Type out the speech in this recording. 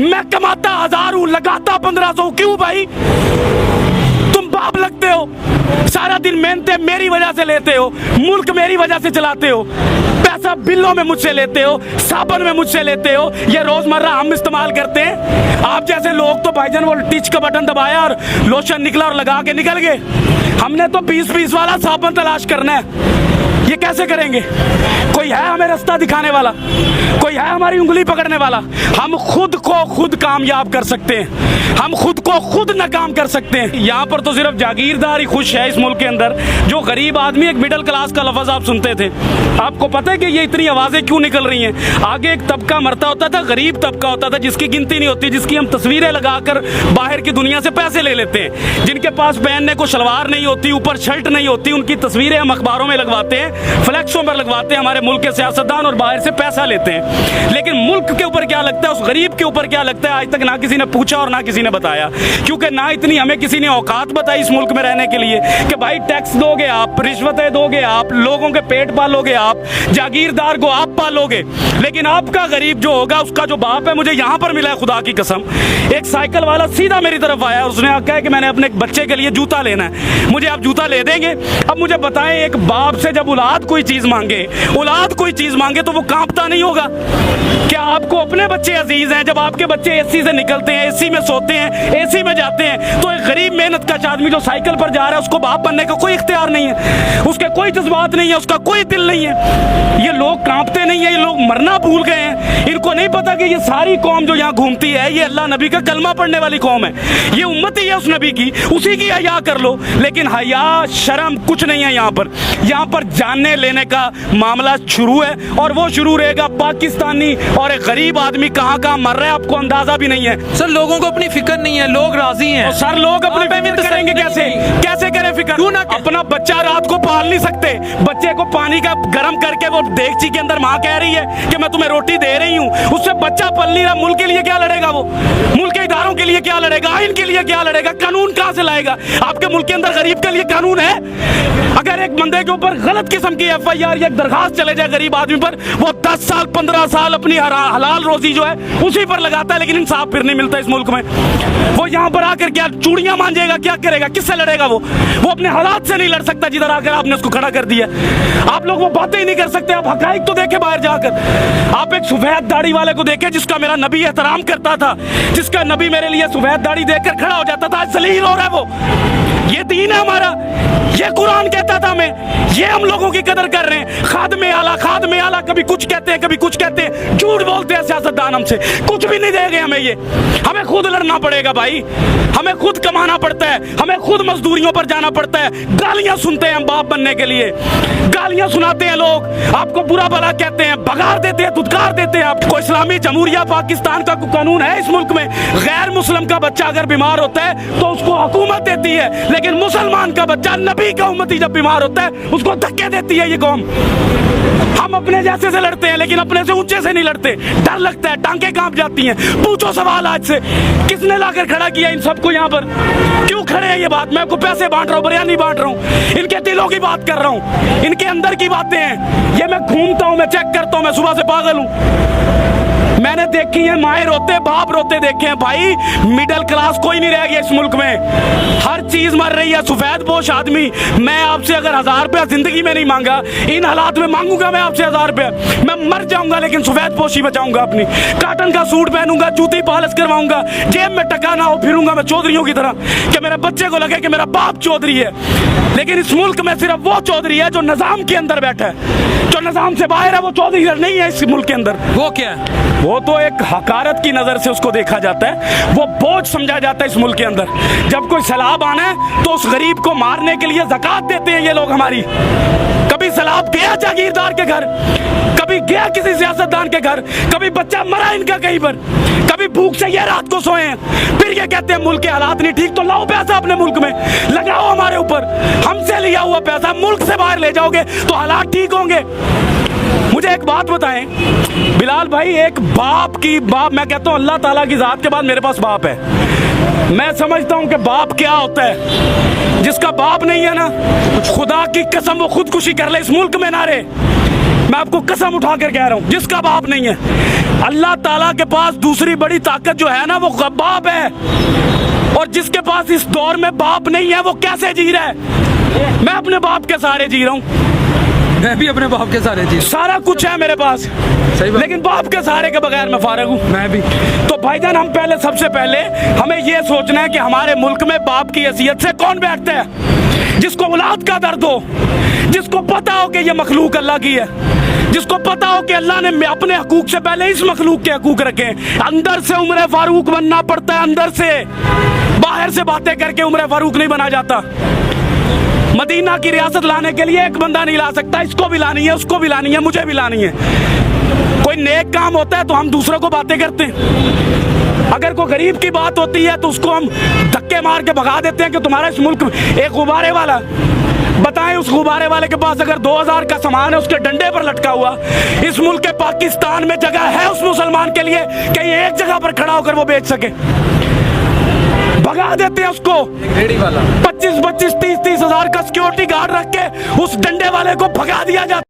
मैं कमाता 1000 हूं, लगाता 1500। क्यों भाई? तुम बाप लगते हो, सारा दिन मेहनतें मेरी वजह से लेते हो, मुल्क मेरी वजह से चलाते हो, पैसा बिलों में मुझसे लेते हो, साबुन में मुझसे लेते हो, ये रोजमर्रा हम इस्तेमाल करते हैं। आप जैसे लोग तो भाईजान वो टिच का बटन दबाया और लोशन निकला और लगा के निकल गए। हमने तो 20-20 वाला साबुन तलाश करना है। ये कैसे करेंगे? कोई है हमें रास्ता दिखाने वाला? कोई है हमारी उंगली पकड़ने वाला? हम खुद को खुद कामयाब कर सकते हैं, हम खुद को खुद नाकाम कर सकते हैं। यहाँ पर तो सिर्फ जागीरदार ही खुश है इस मुल्क के अंदर। जो गरीब आदमी, एक मिडिल क्लास का लफ्ज आप सुनते थे, आपको पता है कि ये इतनी आवाजें क्यों निकल रही हैं? आगे एक तबका मरता होता था, गरीब तबका होता था, जिसकी गिनती नहीं होती, जिसकी हम तस्वीरें लगाकर बाहर की दुनिया से पैसे ले लेते हैं, जिनके पास पहनने को शलवार नहीं होती, ऊपर शर्ट नहीं होती, उनकी तस्वीरें हम अखबारों में लगवाते हैं, फ्लैक्सों पर लगवाते हैं, हमारे मुल्क के सियासतदान, और बाहर से पैसा लेते हैं। लेकिन मुल्क के ऊपर क्या लगता है, उस गरीब के ऊपर क्या लगता है, आज तक ना किसी ने पूछा और ना किसी ने बताया। क्योंकि ना इतनी हमें किसी ने औकात बताई इस मुल्क में रहने के लिए कि भाई टैक्स दोगे आप, रिश्वतें दोगे आप, लोगों के पेट पालोगे आप, जागीरदार को आप पालोगे। लेकिन आपका गरीब जो होगा, उसका जो बाप है, मुझे यहाँ पर मिला है खुदा की कसम, एक साइकिल वाला सीधा मेरी तरफ आया, उसने कहा है कि मैंने अपने बच्चे के लिए जूता लेना है, मुझे आप जूता ले देंगे? अब मुझे बताएं, एक बाप से जब औलाद कोई चीज मांगे, औलाद कोई चीज मांगे, तो वो कांपता नहीं होगा? क्या आपको अपने बच्चे अजीज हैं? जब आपके बच्चे एसी से निकलते हैं, एसी में सोते हैं, एसी में जाते हैं, तो एक गरीब मेहनत का आदमी जो साइकिल पर जा रहा है, उसको बाप बनने का कोई इख्तियार नहीं है, उसके कोई जज्बात नहीं है, उसका कोई दिल नहीं है। ये लोग कांपते नहीं है, ये लोग मरना भूल गए हैं। इनको नहीं पता कि ये सारी कौम जो यहाँ घूमती है, ये अल्लाह नबी का कलमा पढ़ने वाली कौम है, ये उम्मत ही है उस नबी की, उसी की हया कर लो। लेकिन हया शर्म कुछ नहीं है यहाँ पर। यहाँ पर जानने लेने का मामला शुरू है, और वो शुरू रहेगा। पाकिस्तानी और एक गरीब आदमी कहाँ कहाँ मर रहा है, आपको अंदाजा भी नहीं है। सर, लोगों को अपनी फिक्र नहीं है, लोग राजी हैं। सर, लोग अपनी फिक्र करेंगे कैसे? कैसे करें फिक्र? क्यों ना? अपना बच्चा रात को पाल नहीं सकते? बच्चे को पानी का गर्म करके वो देगची के अंदर माँ कह रही है कि मैं तुम्हें रोटी दे रही हूँ, उससे बच्चा पल नहीं रहा। मुल्क के लिए क्या लड़ेगा वो? मुल्क के इदारों के लिए क्या लड़ेगा? आइन के लिए क्या लड़ेगा? कानून कहाँ से लाएगा? आपके मुल्क के अंदर गरीब के लिए कानून है? अगर एक बंदे के ऊपर गलत किस्म की FIR या दरखास्त चले जाए गरीब आदमी पर, वो 10 साल 15 साल अपनी हलाल रोजी जो है उसी पर लगाता है, लेकिन इंसाफ फिर नहीं मिलता इस मुल्क में। वो यहाँ पर आकर क्या चूड़ियां मांजेगा? क्या करेगा? किससे लड़ेगा? वो अपने हालात से नहीं लड़ सकता जिधर आकर आपने उसको खड़ा कर दिया। आप लोग वो बातें ही नहीं कर सकते। आप हकाइक तो देखे बाहर जाकर। आप एक सफेद दाढ़ी वाले को देखे जिसका मेरा नबी एहतराम करता था, जिसका नबी मेरे लिए सफेद दाढ़ी देखकर खड़ा हो जाता था, आज जलील हो रहा है वो। ये दीन है हमारा, ये कुरान कहता था हमें, ये हम लोगों की कदर कर रहे हैं। खादमे आला कभी कुछ कहते हैं, कभी कुछ कहते हैं, झूठ बोलते हैं सियासतदान हमसे, कुछ भी नहीं देंगे हमें। ये हमें खुद लड़ना पड़ेगा भाई, हमें खुद कमाना पड़ता है, हमें खुद मजदूरियों पर जाना पड़ता है। गालियां सुनते हैं हम बाप बनने के लिए, गालियां सुनाते हैं लोग, आपको बुरा भला कहते हैं, भगार देते हैं, धुतकार देते हैं। आपको इस्लामी जमहूरिया पाकिस्तान का कानून है इस मुल्क में, गैर मुस्लिम का बच्चा अगर बीमार होता है तो उसको हुकूमत देती है, लेकिन मुसलमान का बच्चा, नबी का उम्मती जब बीमार होता है उसको धक्के देती है ये कौम। हम अपने जैसे से लड़ते हैं, लेकिन अपने से ऊंचे से नहीं लड़ते। डर लगता है, टांगे कांप जाती हैं। पूछो सवाल आज से, किसने लाकर खड़ा किया इन सबको यहाँ पर? क्यों खड़े हैं? ये बात मैं आपको पैसे बांट रहा हूँ, बिरयानी बांट रहा हूँ, इनके दिलों की बात कर रहा हूँ, इनके अंदर की बातें हैं। ये मैं घूमता हूँ, मैं चेक करता हूँ, मैं सुबह से पागल हूँ। मैंने देखी है माए रोते, बाप रोते देखे हैं भाई। मिडिल क्लास कोई नहीं रह गया इस मुल्क में, हर चीज मर रही है। सफेद पोश आदमी, मैं आपसे अगर 1000 रुपया जिंदगी में नहीं मांगा, इन हालात में मांगूंगा मैं आपसे 1000 रुपया, मैं मर जाऊंगा, लेकिन सफेद पोशी बचाऊंगा अपनी। कॉटन का सूट पहनूंगा, जूती पॉलिश करवाऊंगा, जेब में टका ना हो, फिरूंगा मैं चौधरियों की तरह कि मेरे बच्चे को लगे कि मेरा बाप चौधरी है। लेकिन इस मुल्क में सिर्फ वो चौधरी है जो निजाम के अंदर बैठा है, जो निजाम से बाहर है वो चौधरी नहीं है इस मुल्क के अंदर। वो क्या है? वो तो एक हकारत की नजर से उसको देखा जाता है, वो बोझ समझा जाता है इस मुल्क के अंदर। जब कोई सैलाब आना है तो उस गरीब को मारने के लिए ज़कात देते हैं ये लोग हमारी। कभी सैलाब गया जागीरदार के घर, कभी गया किसी सियासतदान के घर, कभी बच्चा मरा इनका कहीं पर, कभी भूख से ये रात को सोए हैं, फिर ये कहते हैं मुल्क के हालात नहीं ठीक, तो लाओ पैसा अपने मुल्क में लगाओ हमारे ऊपर। हमसे लिया हुआ पैसा मुल्क से बाहर ले जाओगे तो हालात ठीक होंगे। मुझे एक बात बताएं बिलाल भाई, एक बाप मैं कहता हूं अल्लाह ताला की जात के बाद मेरे पास बाप है। मैं समझता हूं कि बाप क्या होता है। जिसका बाप नहीं है ना, खुदा की कसम वो खुदकुशी कर ले इस मुल्क में ना रहे। मैं आपको कसम उठा कर कह रहा हूं, जिसका बाप नहीं है, अल्लाह ताला के पास दूसरी बड़ी ताकत जो है ना वो बाप है। और जिसके पास इस दौर में बाप नहीं है वो कैसे जी रहा है? मैं अपने बाप के सहारे जी रहा हूं, मैं भी अपने बाप के सारे जी, सारा कुछ है मेरे पास, सही बात। लेकिन बाप के सहारे के बगैर मैं फारिग हूं। मैं भी। तो भाईजान, हम पहले सबसे पहले हमें यह सोचना है कि हमारे मुल्क में बाप की हैसियत से कौन बैठता है? जिसको औलाद का दर्द हो, जिसको पता हो कि ये मखलूक अल्लाह की है, जिसको पता हो कि अल्लाह ने अपने हकूक से पहले इस मखलूक के हकूक रखे। अंदर से उम्र फारूक बनना पड़ता है, अंदर से, बाहर से बातें करके उम्र फारूक नहीं बना जाता। मदीना की रियासत लाने के लिए एक बंदा नहीं ला सकता, इसको भी लानी है, उसको भी लानी है, मुझे भी लानी है। कोई नेक काम होता है तो हम दूसरों को बातें करते हैं, अगर कोई गरीब की बात होती है तो उसको हम धक्के मार के भगा देते हैं कि तुम्हारा इस मुल्क में एक गुब्बारे वाला, बताएं उस गुब्बारे वाले के पास अगर 2000 का सामान है उसके डंडे पर लटका हुआ, इस मुल्क के पाकिस्तान में जगह है उस मुसलमान के लिए कहीं एक जगह पर खड़ा होकर वो बेच सके? भगा देते हैं उसको। रेडी वाला 25-25, 30-30 हजार का सिक्योरिटी गार्ड रख के उस डंडे वाले को भगा दिया जाता।